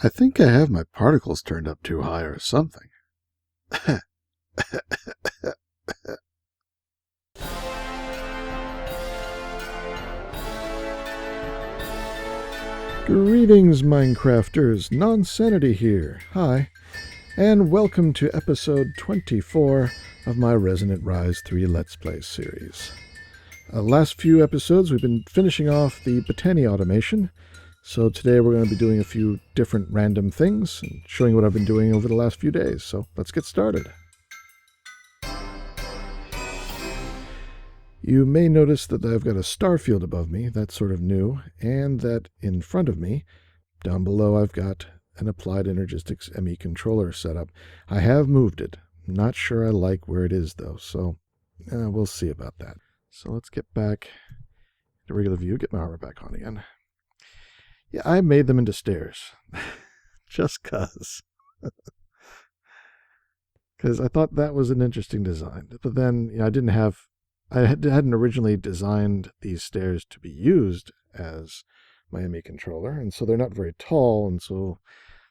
I think I have my particles turned up too high or something. Greetings, Minecrafters. Nonsanity here. Hi, and welcome to episode 24 of my Resonant Rise 3 Let's Play series. Last few episodes, we've been finishing off the Botany automation, so today we're going to be doing a few different random things and showing what I've been doing over the last few days. So let's get started. You may notice that I've got a star field above me, that's sort of new, and that in front of me, down below, I've got an Applied Energistics ME controller set up. I have moved it. Not sure I like where it is though, so we'll see about that. So let's get back to regular view, get my armor back on again. Yeah, I made them into stairs. Just cause. Because I thought that was an interesting design. But then I hadn't originally designed these stairs to be used as my ME controller, and so they're not very tall, and so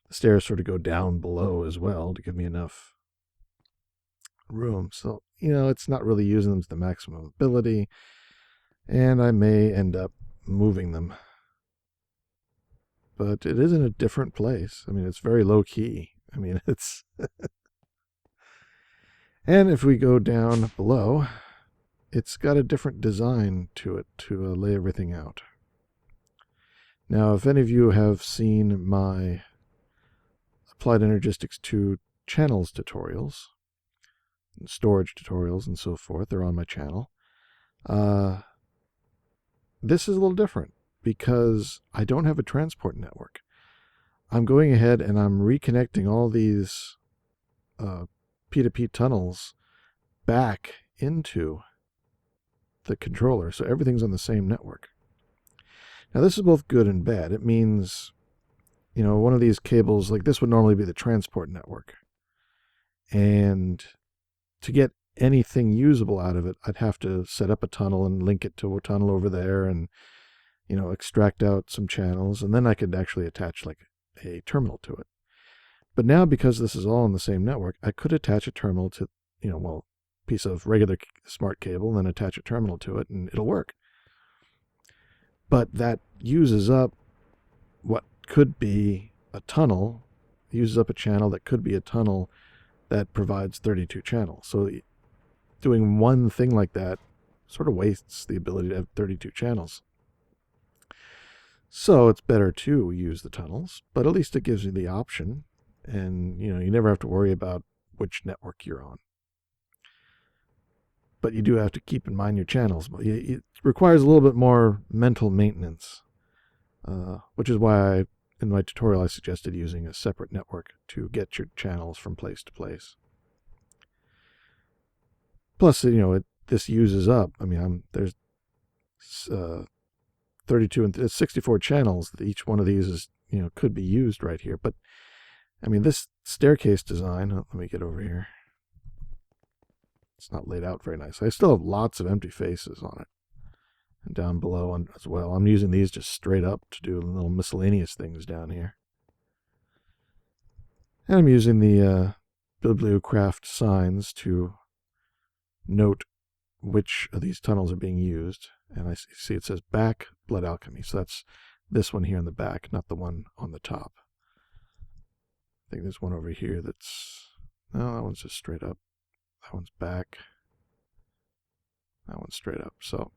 the stairs sort of go down below as well to give me enough room. So, it's not really using them to the maximum ability, and I may end up moving them. But it is in a different place. I mean, it's very low key. I mean, it's... And if we go down below, it's got a different design to it to lay everything out. Now, if any of you have seen my Applied Energistics 2 channels tutorials, and storage tutorials and so forth, they're on my channel. This is a little different because I don't have a transport network. I'm going ahead and I'm reconnecting all these P2P tunnels back into the controller, so everything's on the same network. Now this is both good and bad. It means, one of these cables, like this would normally be the transport network. And to get anything usable out of it, I'd have to set up a tunnel and link it to a tunnel over there and, extract out some channels, and then I could actually attach like a terminal to it. But now, because this is all on the same network, I could attach a terminal to, piece of regular smart cable and then attach a terminal to it and it'll work. But that uses up what could be a tunnel, uses up a channel that could be a tunnel that provides 32 channels. So doing one thing like that sort of wastes the ability to have 32 channels. So it's better to use the tunnels, but at least it gives you the option, and you never have to worry about which network you're on. But you do have to keep in mind your channels. It requires a little bit more mental maintenance, which is why in my tutorial I suggested using a separate network to get your channels from place to place. Plus, this uses up. I mean, there's 32 and 64 channels. Each one of these is, could be used right here. But I mean, this staircase design. Let me get over here. It's not laid out very nice. I still have lots of empty faces on it. And down below as well. I'm using these just straight up to do little miscellaneous things down here. And I'm using the bibliocraft signs to note which of these tunnels are being used. And I see it says back blood alchemy. So that's this one here in the back, not the one on the top. I think there's one over here that's... No, that one's just straight up. That one's back. That one's straight up. So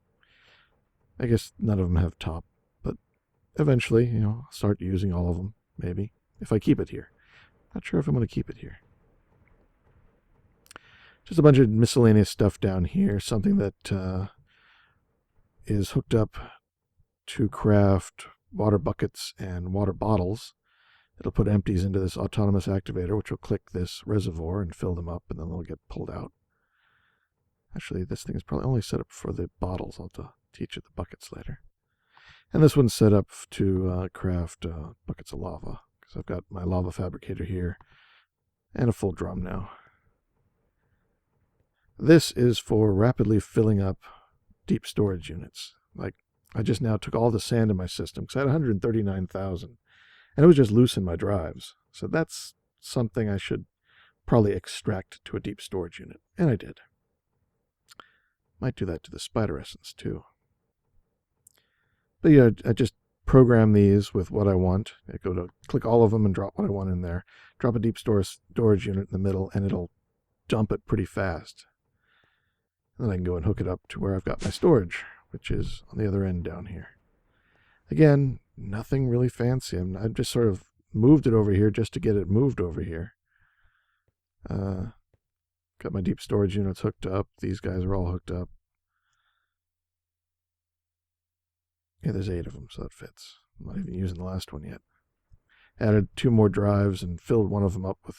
I guess none of them have top. But eventually, I'll start using all of them, maybe. If I keep it here. Not sure if I'm going to keep it here. Just a bunch of miscellaneous stuff down here. Something that is hooked up to craft water buckets and water bottles. It'll put empties into this autonomous activator, which will click this reservoir and fill them up, and then they'll get pulled out. Actually, this thing is probably only set up for the bottles. I'll have to teach you the buckets later. And this one's set up to craft buckets of lava, because I've got my lava fabricator here, and a full drum now. This is for rapidly filling up deep storage units. Like, I just now took all the sand in my system, because I had 139,000. And it was just loose in my drives. So that's something I should probably extract to a deep storage unit. And I did. Might do that to the spider essence too. But yeah, I just program these with what I want. I go to click all of them and drop what I want in there. Drop a deep storage unit in the middle, and it'll dump it pretty fast. And then I can go and hook it up to where I've got my storage, which is on the other end down here. Again, nothing really fancy. I've just sort of moved it over here just to get it moved over here. Got my deep storage units hooked up. These guys are all hooked up. Yeah, there's 8 of them, so that fits. I'm not even using the last one yet. Added 2 more drives and filled one of them up with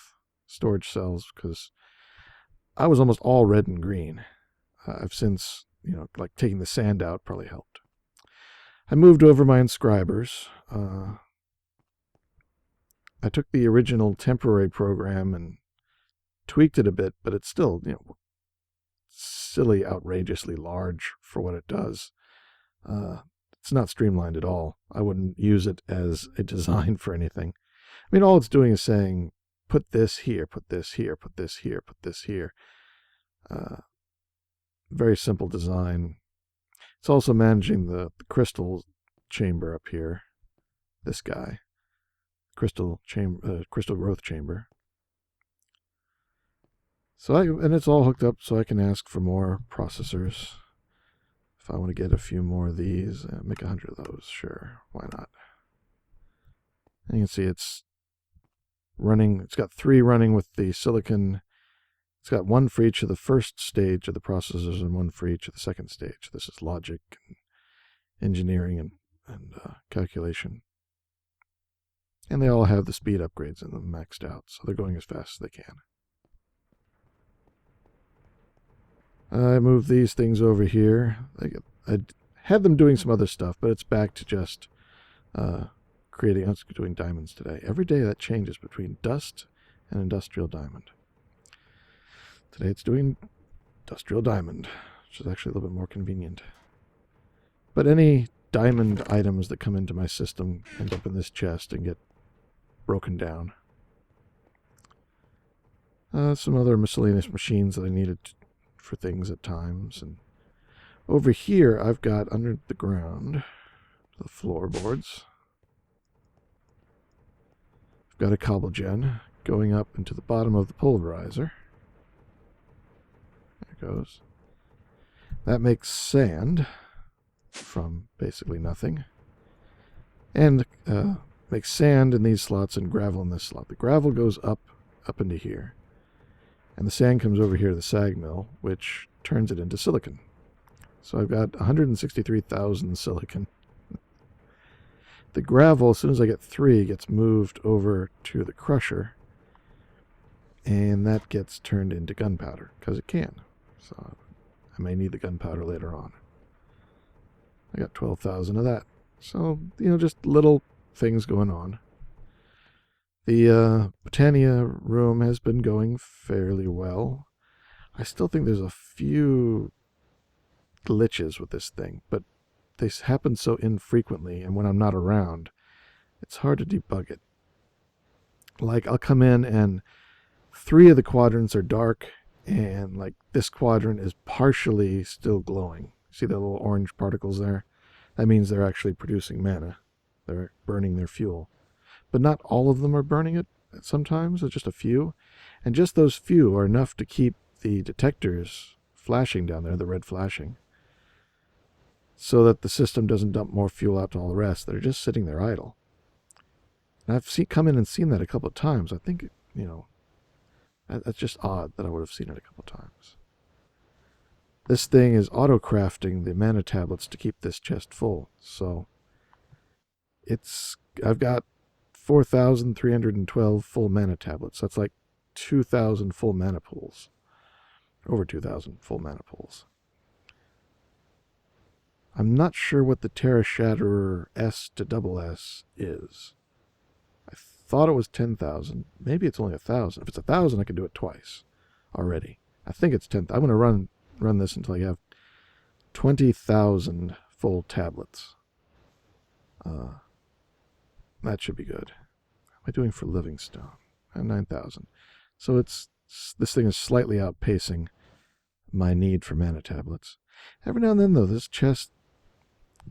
storage cells because I was almost all red and green. I've since, like taking the sand out probably helped. I moved over my inscribers. I took the original temporary program and tweaked it a bit, but it's still, silly, outrageously large for what it does. It's not streamlined at all. I wouldn't use it as a design for anything. I mean, all it's doing is saying, put this here, put this here, put this here, put this here. Very simple design. It's also managing the crystal chamber up here. This guy. Crystal growth chamber. And it's all hooked up so I can ask for more processors. If I want to get a few more of these, make 100 of those, sure, why not? And you can see it's running, it's got 3 running with the silicon. It's got 1 for each of the first stage of the processors and 1 for each of the second stage. This is logic and engineering and calculation. And they all have the speed upgrades in them maxed out, so they're going as fast as they can. I moved these things over here. I had them doing some other stuff, but it's back to just doing diamonds today. Every day that changes between dust and industrial diamond. Today it's doing industrial diamond, which is actually a little bit more convenient. But any diamond items that come into my system end up in this chest and get broken down. Some other miscellaneous machines that I needed for things at times. And over here I've got under the ground the floorboards. I've got a cobble gen going up into the bottom of the pulverizer. There it goes. That makes sand from basically nothing. And makes sand in these slots and gravel in this slot. The gravel goes up into here. And the sand comes over here to the sag mill, which turns it into silicon. So I've got 163,000 silicon. The gravel, as soon as I get 3, gets moved over to the crusher. And that gets turned into gunpowder, because it can. So I may need the gunpowder later on. I got 12,000 of that. So, just little things going on. The Botania room has been going fairly well. I still think there's a few glitches with this thing, but they happen so infrequently, and when I'm not around, it's hard to debug it. Like, I'll come in and 3 of the quadrants are dark, and like this quadrant is partially still glowing. See the little orange particles there? That means they're actually producing mana. They're burning their fuel. But not all of them are burning it sometimes, it's just a few. And just those few are enough to keep the detectors flashing down there, the red flashing, so that the system doesn't dump more fuel out to all the rest. They're just sitting there idle. And I've come in and seen that a couple of times. I think, that's just odd that I would have seen it a couple of times. This thing is auto-crafting the mana tablets to keep this chest full. So I've got 4,312 full mana tablets. That's like 2,000 full mana pools. Over 2,000 full mana pools. I'm not sure what the Terra Shatterer S to double S is. I thought it was 10,000. Maybe it's only 1,000. If it's 1,000, I can do it twice already. I think it's 10,000. I'm going to run this until I have 20,000 full tablets. That should be good. I doing for Livingstone? 9,000. So this thing is slightly outpacing my need for mana tablets. Every now and then, though, this chest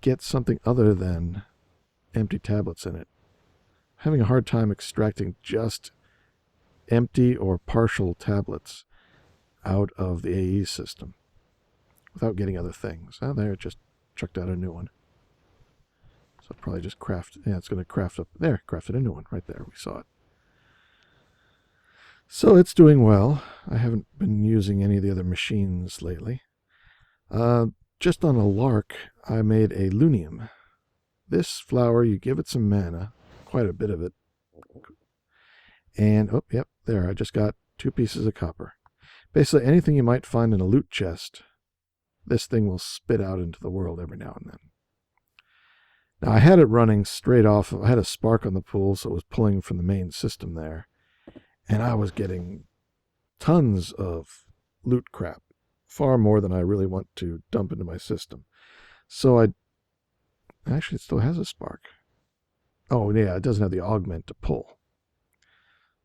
gets something other than empty tablets in it. I'm having a hard time extracting just empty or partial tablets out of the AE system without getting other things. Oh, there, it just chucked out a new one. So I'll probably just craft, yeah, it's going to craft up, there, crafted a new one right there, we saw it. So it's doing well. I haven't been using any of the other machines lately. Just on a lark, I made a Lunium. This flower, you give it some mana, quite a bit of it. And, oh, yep, there, I just got 2 pieces of copper. Basically, anything you might find in a loot chest, this thing will spit out into the world every now and then. Now, I had it running straight off. I had a spark on the pool, so it was pulling from the main system there. And I was getting tons of loot crap, far more than I really want to dump into my system. So actually, it still has a spark. Oh, yeah, it doesn't have the augment to pull.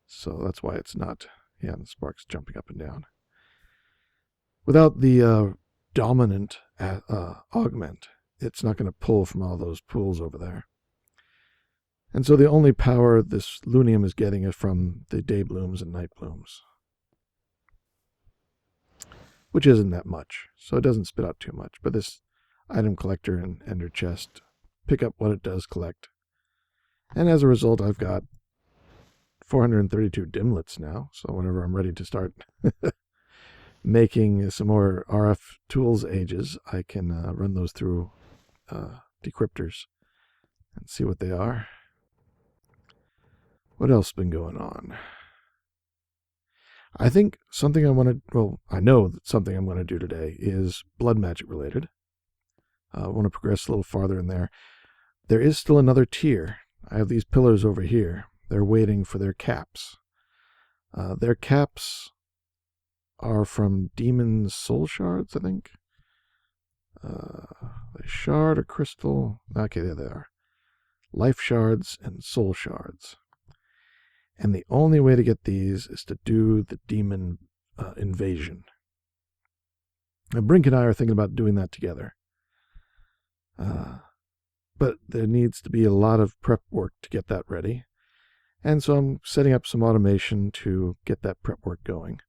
So that's why it's not, yeah, the spark's jumping up and down. Without the dominant augment, it's not going to pull from all those pools over there. And so the only power this Lunium is getting is from the day blooms and night blooms, which isn't that much, so it doesn't spit out too much. But this item collector and ender chest pick up what it does collect. And as a result, I've got 432 dimlets now, so whenever I'm ready to start making some more RF tools ages, I can run those through decryptors and see what they are. What else has been going on? I think something I want to, well, I know that something I'm going to do today is blood magic related. I want to progress a little farther in there. There is still another tier. I have these pillars over here. They're waiting for their caps. Their caps are from demon soul shards, I think. A shard, a crystal. Okay, there they are. Life shards and soul shards. And the only way to get these is to do the demon invasion. Now, Brink and I are thinking about doing that together. But there needs to be a lot of prep work to get that ready. And so I'm setting up some automation to get that prep work going.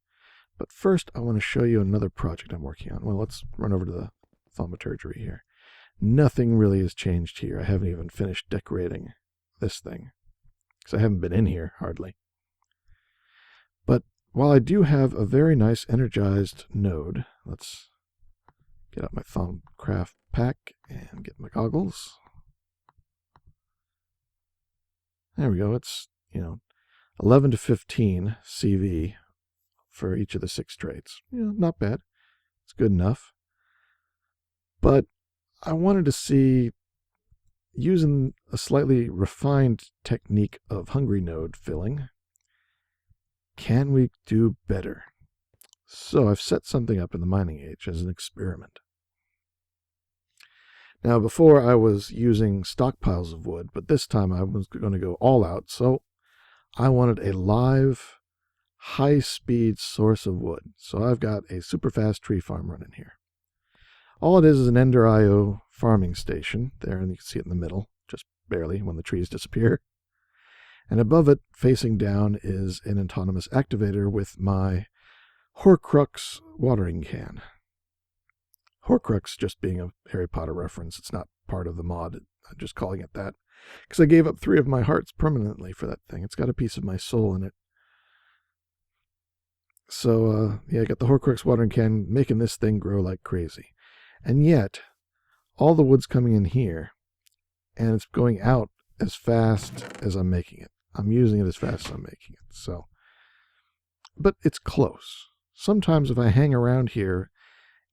But first, I want to show you another project I'm working on. Well, let's run over to the thaumaturgery here. Nothing really has changed here. I haven't even finished decorating this thing, because I haven't been in here, hardly. But while I do have a very nice energized node, let's get out my Thaumcraft pack and get my goggles. There we go. It's, 11 to 15 CV for each of the 6 traits. Not bad. It's good enough. But I wanted to see, using a slightly refined technique of hungry node filling, can we do better? So I've set something up in the mining age as an experiment. Now, before I was using stockpiles of wood, but this time I was going to go all out, so I wanted a live, high-speed source of wood. So I've got a super fast tree farm running here. All it is an Ender IO farming station there, and you can see it in the middle, just barely when the trees disappear. And above it, facing down, is an autonomous activator with my Horcrux watering can. Horcrux just being a Harry Potter reference. It's not part of the mod. I'm just calling it that, because I gave up 3 of my hearts permanently for that thing. It's got a piece of my soul in it. So, yeah, I got the Horcrux watering can making this thing grow like crazy. And yet, all the wood's coming in here, and it's going out as fast as I'm making it. I'm using it as fast as I'm making it. So, but it's close. Sometimes if I hang around here,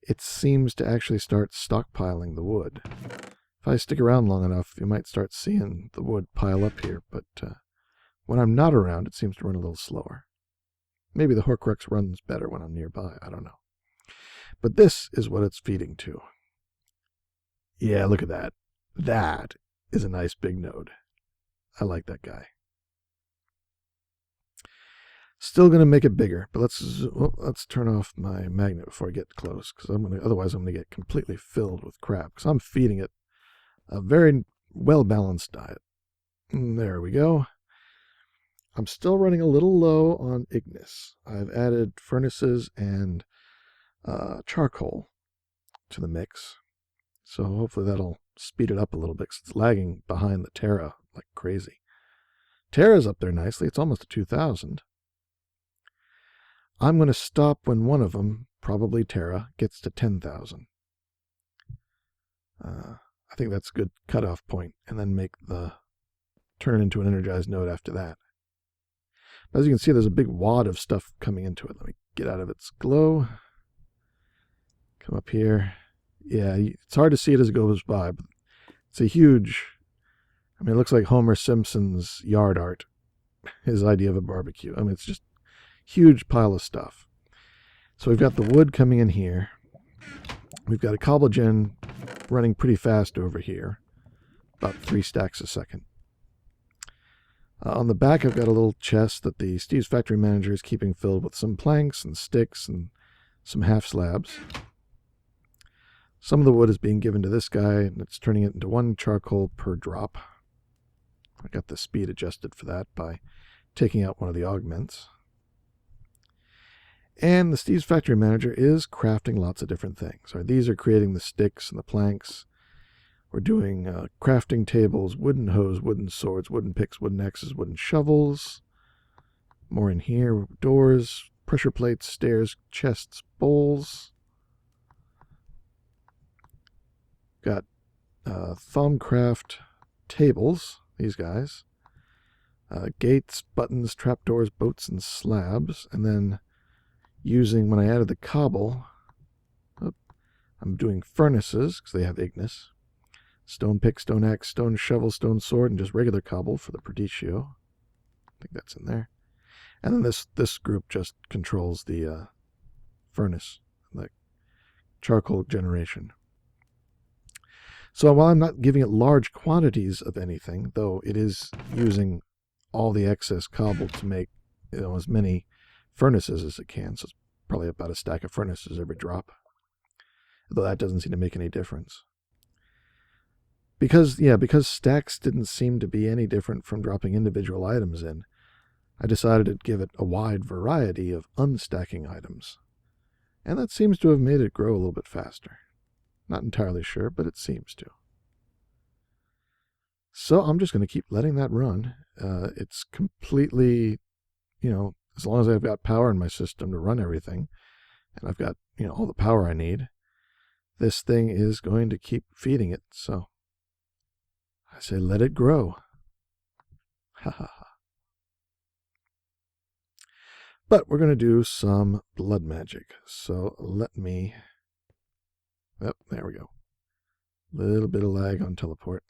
it seems to actually start stockpiling the wood. If I stick around long enough, you might start seeing the wood pile up here, but when I'm not around, it seems to run a little slower. Maybe the Horcrux runs better when I'm nearby, I don't know. But this is what it's feeding to. Yeah, look at that. That is a nice big node. I like that guy. Still going to make it bigger, but let's turn off my magnet before I get close, because otherwise I'm going to get completely filled with crap, because I'm feeding it a very well-balanced diet. And there we go. I'm still running a little low on Ignis. I've added furnaces and charcoal to the mix, so hopefully that'll speed it up a little bit, because it's lagging behind the Terra like crazy. Terra's up there nicely. It's almost a 2000. I'm going to stop when one of them, probably Terra, gets to 10,000. I think that's a good cutoff point, and then turn it into an energized node after that. As you can see, there's a big wad of stuff coming into it. Let me get out of its glow. Come up here. Yeah, it's hard to see it as it goes by, but it's a huge, I mean, it looks like Homer Simpson's yard art, his idea of a barbecue. I mean, it's just huge pile of stuff. So we've got the wood coming in here. We've got a cobble gen running pretty fast over here, about 3 stacks a second. On the back, I've got a little chest that the Steve's Factory Manager is keeping filled with some planks and sticks and some half slabs. Some of the wood is being given to this guy, and it's turning it into 1 charcoal per drop. I got the speed adjusted for that by taking out one of the augments. And the Steve's Factory Manager is crafting lots of different things. These are creating the sticks and the planks. We're doing crafting tables, wooden hoes, wooden swords, wooden picks, wooden axes, wooden shovels. More in here, doors, pressure plates, stairs, chests, bowls. Got Thumbcraft tables, these guys. Gates, buttons, trapdoors, boats, and slabs. And then using, when I added the cobble, I'm doing furnaces, because they have Ignis. Stone pick, stone axe, stone shovel, stone sword, and just regular cobble for the Perdicio. I think that's in there. And then this group just controls the furnace, the charcoal generation. So while I'm not giving it large quantities of anything, though it is using all the excess cobble to make as many furnaces as it can, so it's probably about a stack of furnaces every drop. Though that doesn't seem to make any difference. Because stacks didn't seem to be any different from dropping individual items in, I decided to give it a wide variety of unstacking items. And that seems to have made it grow a little bit faster. Not entirely sure, but it seems to. So I'm just going to keep letting that run. It's completely, as long as I've got power in my system to run everything, and I've got, all the power I need, this thing is going to keep feeding it, so I say let it grow. Ha ha ha. But we're going to do some blood magic. So let me... Oh, there we go. Little bit of lag on teleport.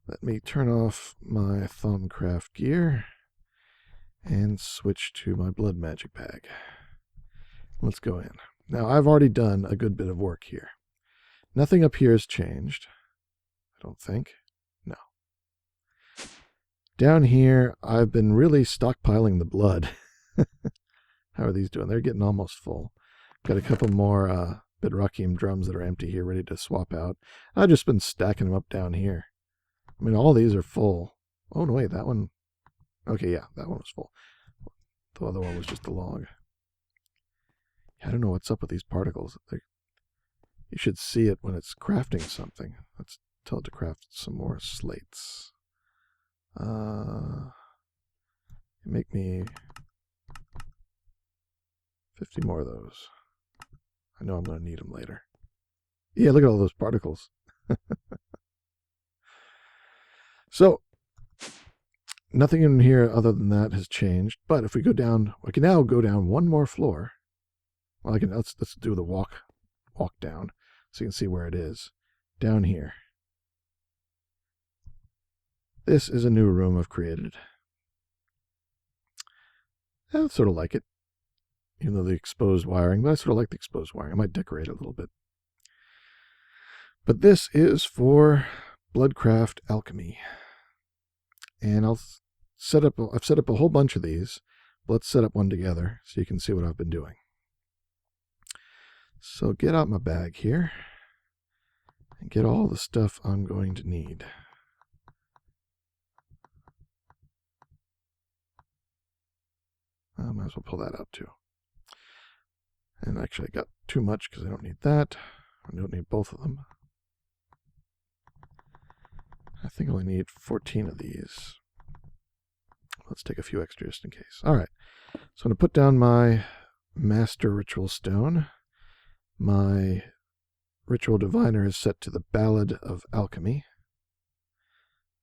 Let me turn off my Thumbcraft gear and switch to my blood magic bag. Let's go in. Now, I've already done a good bit of work here. Nothing up here has changed, I don't think. No. Down here, I've been really stockpiling the blood. How are these doing? They're getting almost full. Got a couple more Bedrockium drums that are empty here, ready to swap out. I've just been stacking them up down here. I mean, all these are full. Oh, no, wait, that one... Okay, yeah, that one was full. The other one was just a log. I don't know what's up with these particles. You should see it when it's crafting something. Let's tell it to craft some more slates. Make me 50 more of those. I know I'm going to need them later. Yeah, look at all those particles. So, nothing in here other than that has changed. But if we go down, we can now go down one more floor. Well, let's do the walk down so you can see where it is. Down here. This is a new room I've created. I sort of like it. Even though the exposed wiring, but I sort of like the exposed wiring. I might decorate it a little bit. But this is for Bloodcraft Alchemy. And I'll set up a whole bunch of these. Let's set up one together so you can see what I've been doing. So get out my bag here and get all the stuff I'm going to need. I might as well pull that out too. And actually I got too much because I don't need that. I don't need both of them. I think I only need 14 of these. Let's take a few extra just in case. All right, so I'm going to put down my Master Ritual Stone. My Ritual Diviner is set to the Ballad of Alchemy.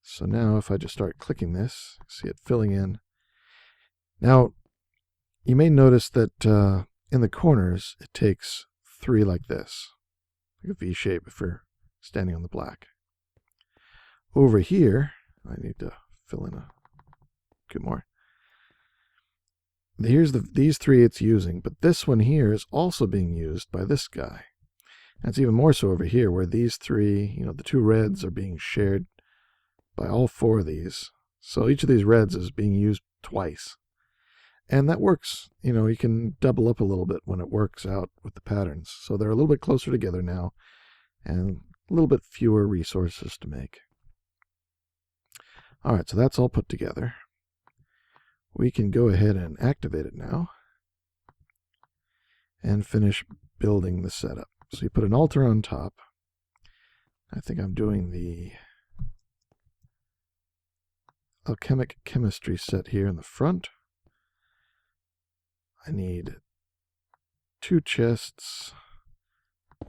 So now if I just start clicking this, see it filling in. Now, you may notice that in the corners, it takes 3 like this, like a V shape if you're standing on the black. Over here, I need to fill in a few more. Here's these 3 it's using, but this one here is also being used by this guy. That's even more so over here, where these 3, the 2 reds are being shared by all 4 of these. So each of these reds is being used twice. And that works. You can double up a little bit when it works out with the patterns. So they're a little bit closer together now, and a little bit fewer resources to make. All right, so that's all put together. We can go ahead and activate it now and finish building the setup. So you put an altar on top. I think I'm doing the alchemic chemistry set here in the front. I need 2 chests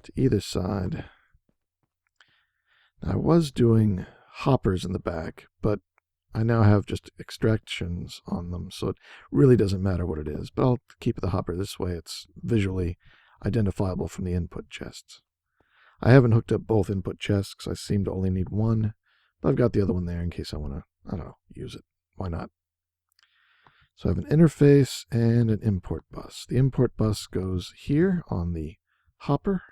to either side. Now, I was doing hoppers in the back, but I now have just extractions on them, so it really doesn't matter what it is. But I'll keep the hopper this way. It's visually identifiable from the input chests. I haven't hooked up both input chests because I seem to only need one, but I've got the other one there in case I want to, I don't know, use it. Why not? So I have an interface and an import bus. The import bus goes here on the hopper,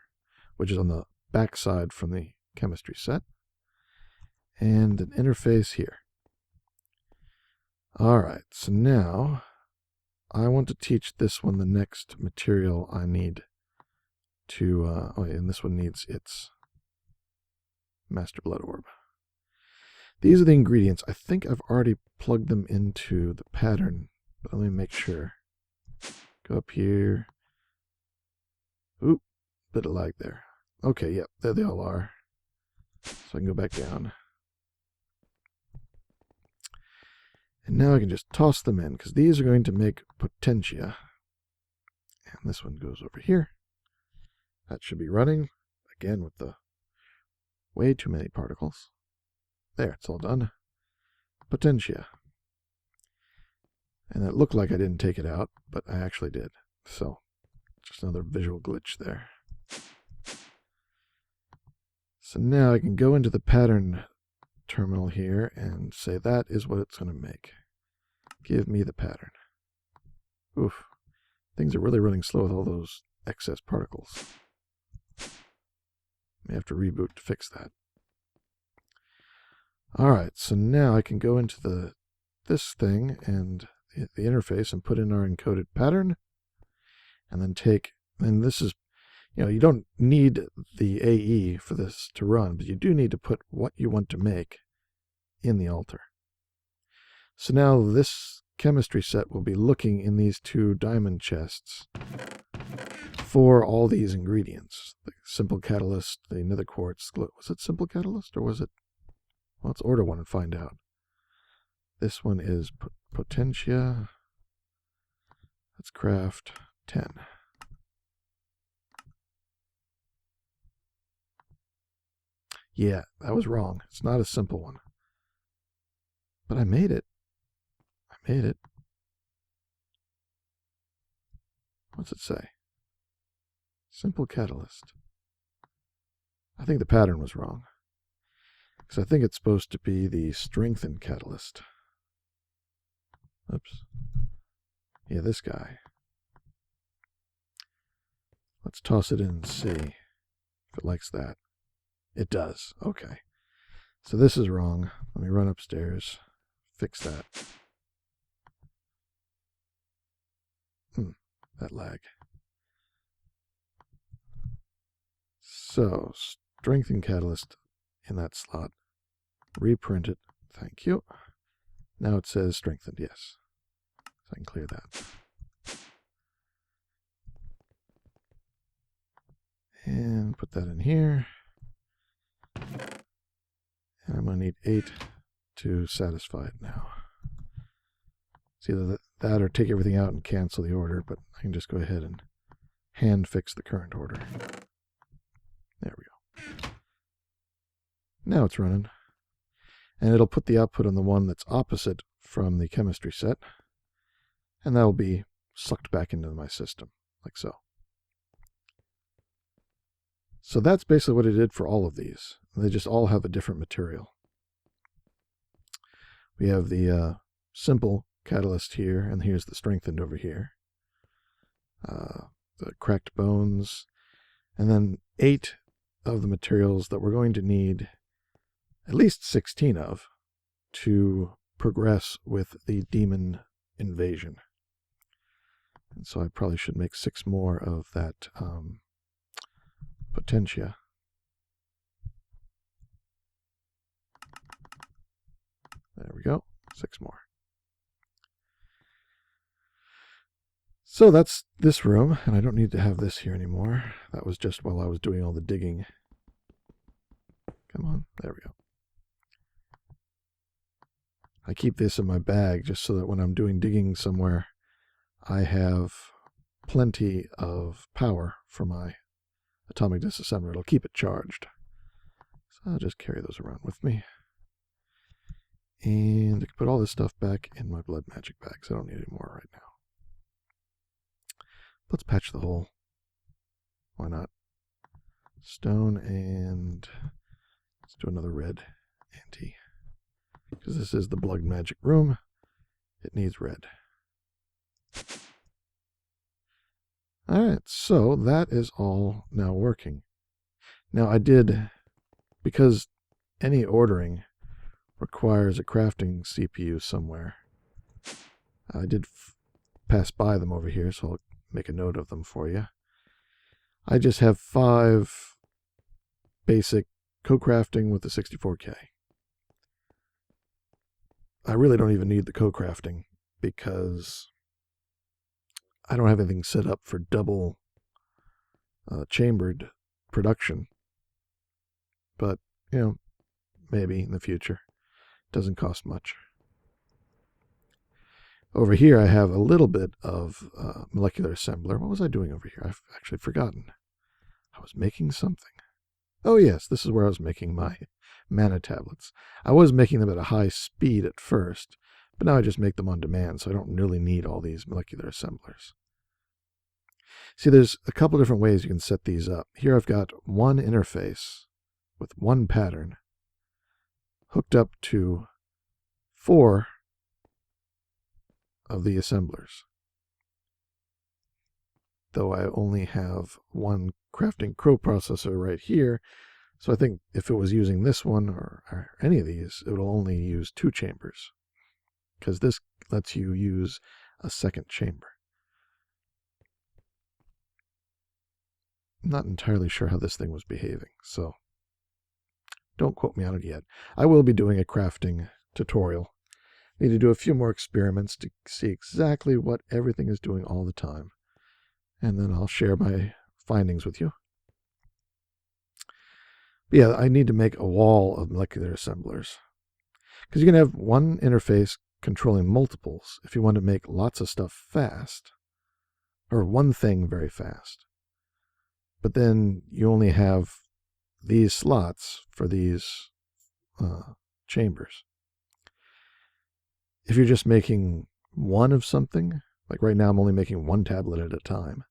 which is on the back side from the chemistry set, and an interface here. All right, so now I want to teach this one the next material I need to, and this one needs its Master Blood Orb. These are the ingredients. I think I've already plugged them into the pattern, but let me make sure. Go up here. Oop, bit of lag there. Okay, yep, there they all are. So I can go back down. And now I can just toss them in, because these are going to make potentia. And this one goes over here. That should be running, again with the way too many particles. There, it's all done. Potentia. And it looked like I didn't take it out, but I actually did. So, just another visual glitch there. So now I can go into the pattern terminal here and say that is what it's going to make. Give me the pattern. Oof. Things are really running slow with all those excess particles. May have to reboot to fix that. Alright, so now I can go into this thing and the interface and put in our encoded pattern. And then and this is, you don't need the AE for this to run, but you do need to put what you want to make in the altar. So now this chemistry set will be looking in these 2 diamond chests for all these ingredients. The simple catalyst, the nether quartz. Was it simple catalyst or was it? Well, let's order one and find out. This one is potentia. Let's craft 10. Yeah, that was wrong. It's not a simple one. But I made it. I made it. What's it say? Simple catalyst. I think the pattern was wrong. Because I think it's supposed to be the strengthened catalyst. Oops. Yeah, this guy. Let's toss it in and see if it likes that. It does. Okay. So this is wrong. Let me run upstairs. Fix that. That lag. So, strengthen catalyst in that slot. Reprint it. Thank you. Now it says strengthened, yes. So I can clear that. And put that in here. And I'm going to need 8 to satisfy it now. It's either that or take everything out and cancel the order, but I can just go ahead and hand fix the current order. There we go. Now it's running. And it'll put the output on the one that's opposite from the chemistry set. And that'll be sucked back into my system, like so. So that's basically what it did for all of these. They just all have a different material. We have the simple catalyst here, and here's the strengthened over here. The cracked bones, and then 8 of the materials that we're going to need at least 16 of to progress with the demon invasion. And so I probably should make 6 more of that potentia. There we go, 6 more. So that's this room, and I don't need to have this here anymore. That was just while I was doing all the digging. Come on, there we go. I keep this in my bag just so that when I'm doing digging somewhere, I have plenty of power for my atomic disassembler. It'll keep it charged. So I'll just carry those around with me. And I can put all this stuff back in my blood magic bags. I don't need any more right now. Let's patch the hole. Why not? Stone, and let's do another red anti. Because this is the blood magic room. It needs red. Alright, so that is all now working. Now I did, because any ordering requires a crafting CPU somewhere, I did pass by them over here, so I'll make a note of them for you. I just have 5 basic co-crafting with the 64K. I really don't even need the co-crafting because I don't have anything set up for double chambered production. But, you know, maybe in the future. Doesn't cost much. Over here I have a little bit of molecular assembler. What was I doing over here? I've actually forgotten. I was making something. Oh yes, this is where I was making my mana tablets. I was making them at a high speed at first, but now I just make them on demand, so I don't really need all these molecular assemblers. See, there's a couple different ways you can set these up. Here I've got one interface with one pattern hooked up to 4 of the assemblers. Though I only have one crafting crow processor right here, so I think if it was using this one or any of these, it will only use 2 chambers, because this lets you use a second chamber. I'm not entirely sure how this thing was behaving, so don't quote me on it yet. I will be doing a crafting tutorial. Need to do a few more experiments to see exactly what everything is doing all the time. And then I'll share my findings with you. But yeah, I need to make a wall of molecular assemblers. Because you can have one interface controlling multiples if you want to make lots of stuff fast. Or one thing very fast. But then you only have these slots for these chambers. If you're just making one of something, like right now I'm only making one tablet at a time,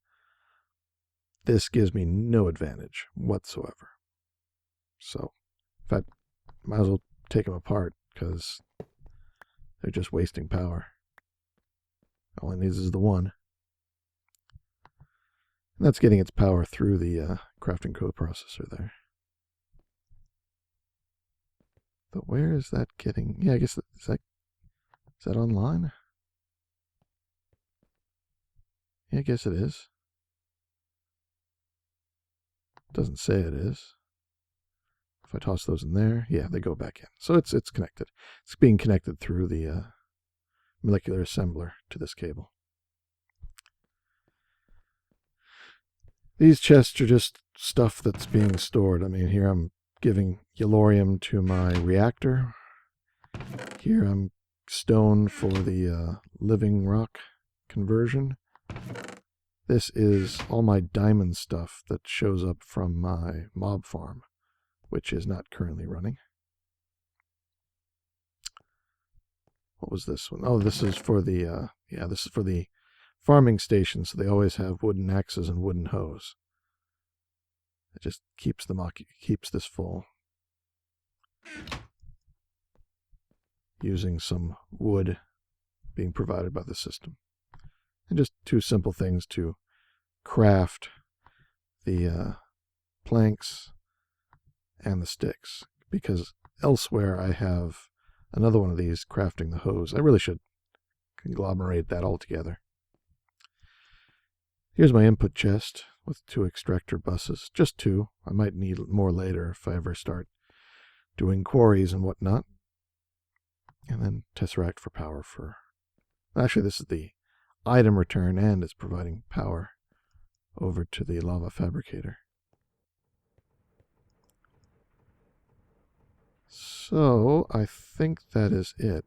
this gives me no advantage whatsoever. So, in fact, might as well take them apart because they're just wasting power. All it needs is the one. And that's getting its power through the crafting coprocessor there. But where is that getting? Yeah, I guess is that online? Yeah, I guess it is. Doesn't say it is. If I toss those in there, yeah, they go back in. So it's connected. It's being connected through the molecular assembler to this cable. These chests are just stuff that's being stored. I mean, here I'm giving yellorium to my reactor. Here I'm stone for the living rock conversion. This is all my diamond stuff that shows up from my mob farm, which is not currently running. What was this one? Oh, this is for the this is for the farming station, so they always have wooden axes and wooden hoes. It just keeps this full. Using some wood being provided by the system. And just two simple things to craft the planks and the sticks, because elsewhere I have another one of these crafting the hose. I really should conglomerate that all together. Here's my input chest with 2 extractor buses, just 2. I might need more later if I ever start doing quarries and whatnot. And then tesseract for power for... Actually, this is the item return, and it's providing power over to the lava fabricator. So I think that is it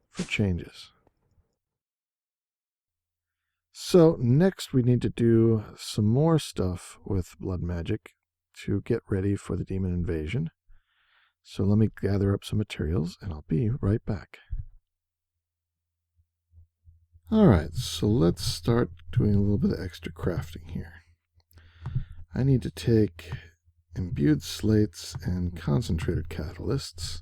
for changes. So next we need to do some more stuff with blood magic to get ready for the demon invasion. So let me gather up some materials and I'll be right back. Alright, so let's start doing a little bit of extra crafting here. I need to take imbued slates and concentrated catalysts.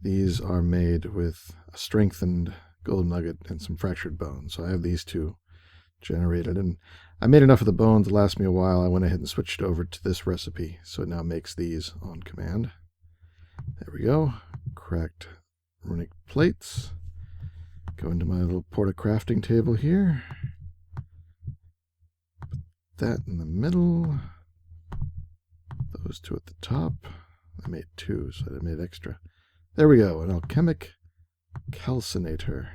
These are made with a strengthened gold nugget and some fractured bones. So I have these 2 generated, and I made enough of the bones to last me a while. I went ahead and switched over to this recipe, so it now makes these on command. There we go. Cracked runic plates. Go into my little porta crafting table here. Put that in the middle. Those 2 at the top. I made 2, so I made extra. There we go, an alchemic calcinator.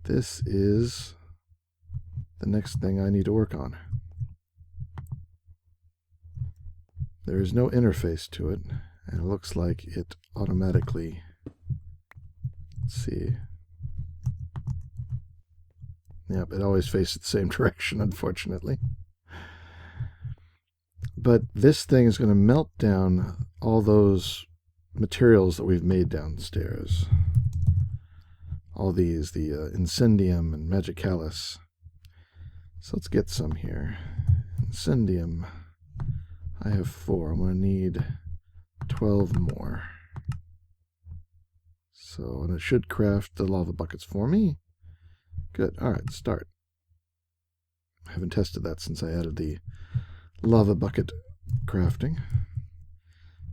This is the next thing I need to work on. There is no interface to it, and it looks like it automatically, let's see. Yep, it always faces the same direction, unfortunately. But this thing is going to melt down all those materials that we've made downstairs. All these, the incendium and magicalis. So let's get some here. Incendium. I have 4. I'm going to need 12 more. So, and it should craft the lava buckets for me. Good. Alright, start. I haven't tested that since I added the lava bucket crafting.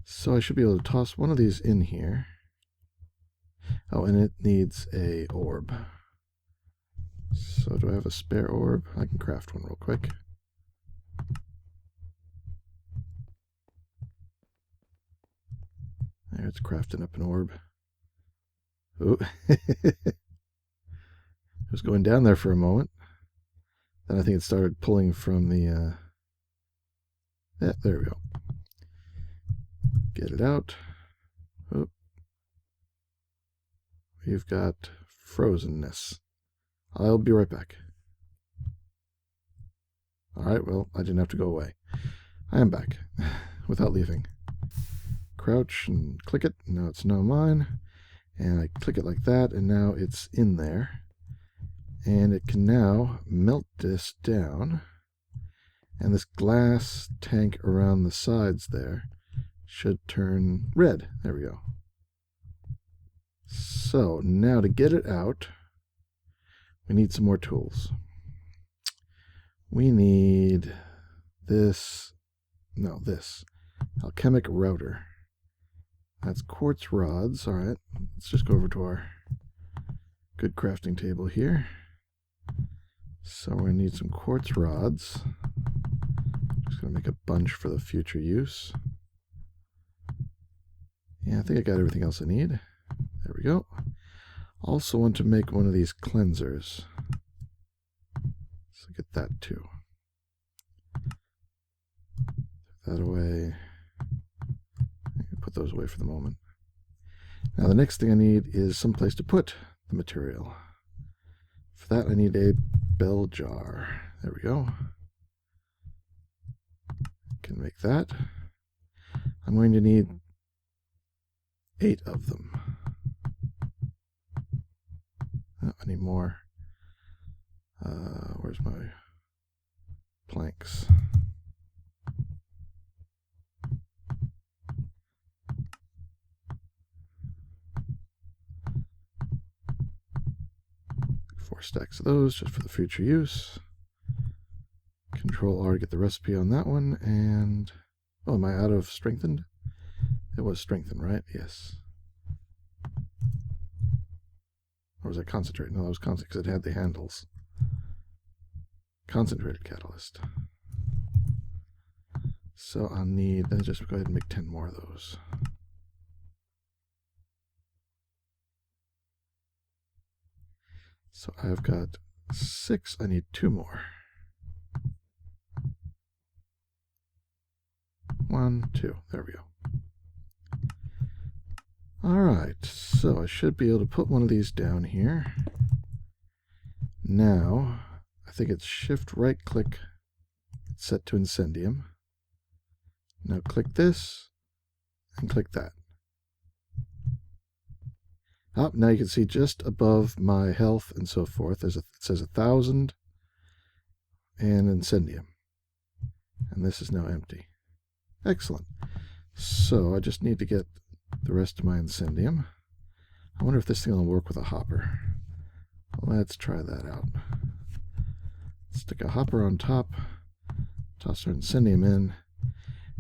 So I should be able to toss one of these in here. Oh, and it needs a orb. So do I have a spare orb? I can craft one real quick. There, it's crafting up an orb. Ooh. It was going down there for a moment. Then I think it started pulling from the... yeah, there we go. Get it out. Oop. We've got frozenness. I'll be right back. Alright, well, I didn't have to go away. I am back without leaving. Crouch and click it. Now it's now mine. And I click it like that, and now it's in there. And it can now melt this down. And this glass tank around the sides there should turn red. There we go. So now to get it out, we need some more tools. We need this, no, this alchemic router. That's quartz rods. All right, let's just go over to our good crafting table here. So we're going to need some quartz rods. Just going to make a bunch for the future use. Yeah, I think I got everything else I need. There we go. Also want to make one of these cleansers. So get that too. Put that away. Put those away for the moment. Now the next thing I need is some place to put the material. For that I need a bell jar. There we go. Can make that. I'm going to need 8 of them. Oh, I need more. Where's my planks? Four stacks of those just for the future use. Control R to get the recipe on that one. And oh, am I out of strengthened? It was strengthened, right? Yes. Or was I concentrated? No, that was concentrated because it had the handles. Concentrated catalyst. So I'll need, let's just go ahead and make 10 more of those. So I've got 6, I need 2 more. 1, 2, there we go. All right, so I should be able to put one of these down here. Now, I think it's shift right click, it's set to Incendium. Now click this and click that. Oh, now you can see just above my health and so forth, it says 1,000 and Incendium. And this is now empty. Excellent. So I just need to get the rest of my Incendium. I wonder if this thing will work with a hopper. Let's try that out. Stick a hopper on top, toss our Incendium in,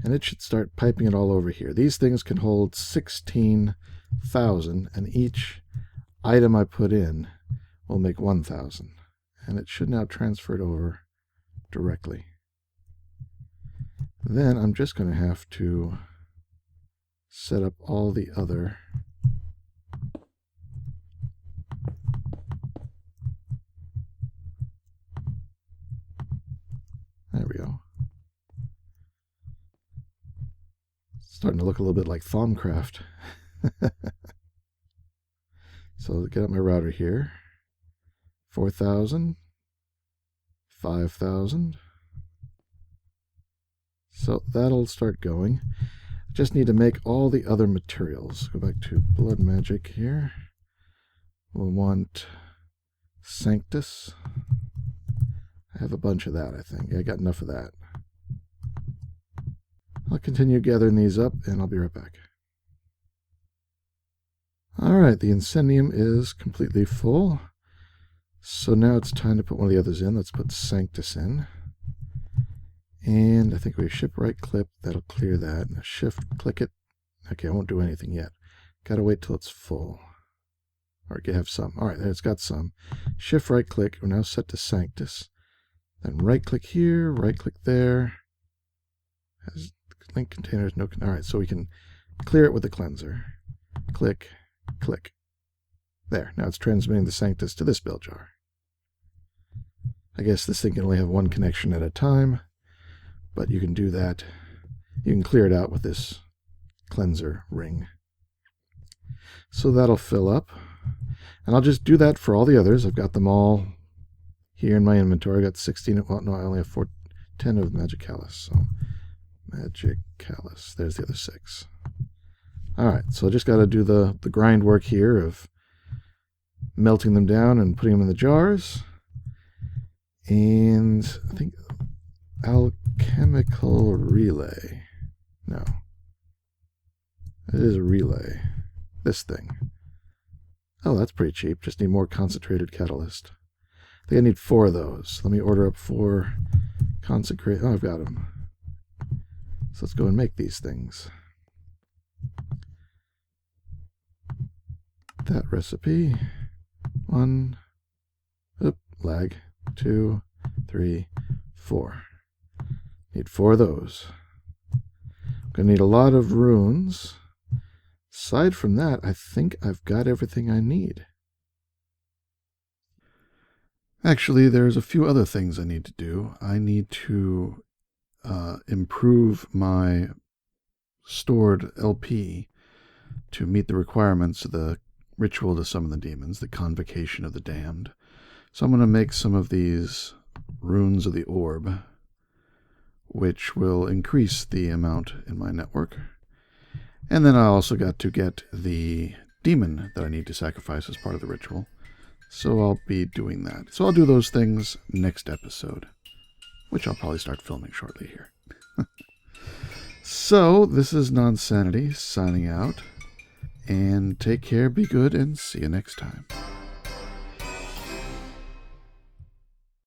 and it should start piping it all over here. These things can hold 16,000, and each item I put in will make 1,000. And it should now transfer it over directly. Then I'm just going to have to set up all the other there we go. Starting to look a little bit like Thaumcraft. So get up my router here. 4,000, 5,000. So that'll start going. Just need to make all the other materials. Go back to Blood Magic here. We'll want Sanctus. I have a bunch of that, I think. I got enough of that. I'll continue gathering these up, and I'll be right back. Alright, the Incendium is completely full. So now it's time to put one of the others in. Let's put Sanctus in. And I think we shift right click, that'll clear that. Now shift click it. Okay, I won't do anything yet. Gotta wait till it's full. Or have some. Alright, there it's got some. Shift right click, we're now set to Sanctus. Then right click here, right click there. Has link containers, no. Alright, so we can clear it with the cleanser. Click, click. There, now it's transmitting the Sanctus to this bell jar. I guess this thing can only have one connection at a time, but you can do that. You can clear it out with this cleanser ring. So that'll fill up. And I'll just do that for all the others. I've got them all here in my inventory. I got 16, well, no, I only have 10 of Magicalis. So Magicalis, there's the other 6. All right, so I just got to do the grind work here of melting them down and putting them in the jars. And I think alchemical relay. No. It is a relay. This thing. Oh, that's pretty cheap. Just need more concentrated catalyst. I think I need 4 of those. Let me order up 4 consecrate. Oh, I've got them. So let's go and make these things. That recipe. 1. Oop, lag. 2, 3, 4. Need 4 of those. Gonna need a lot of runes. Aside from that, I think I've got everything I need. Actually, there's a few other things I need to do. I need to improve my stored LP to meet the requirements of the ritual to summon the demons, the Convocation of the Damned. So I'm going to make some of these runes of the orb, which will increase the amount in my network. And then I also got to get the demon that I need to sacrifice as part of the ritual. So I'll be doing that. So I'll do those things next episode, which I'll probably start filming shortly here. So this is Nonsanity signing out. And take care, be good, and see you next time.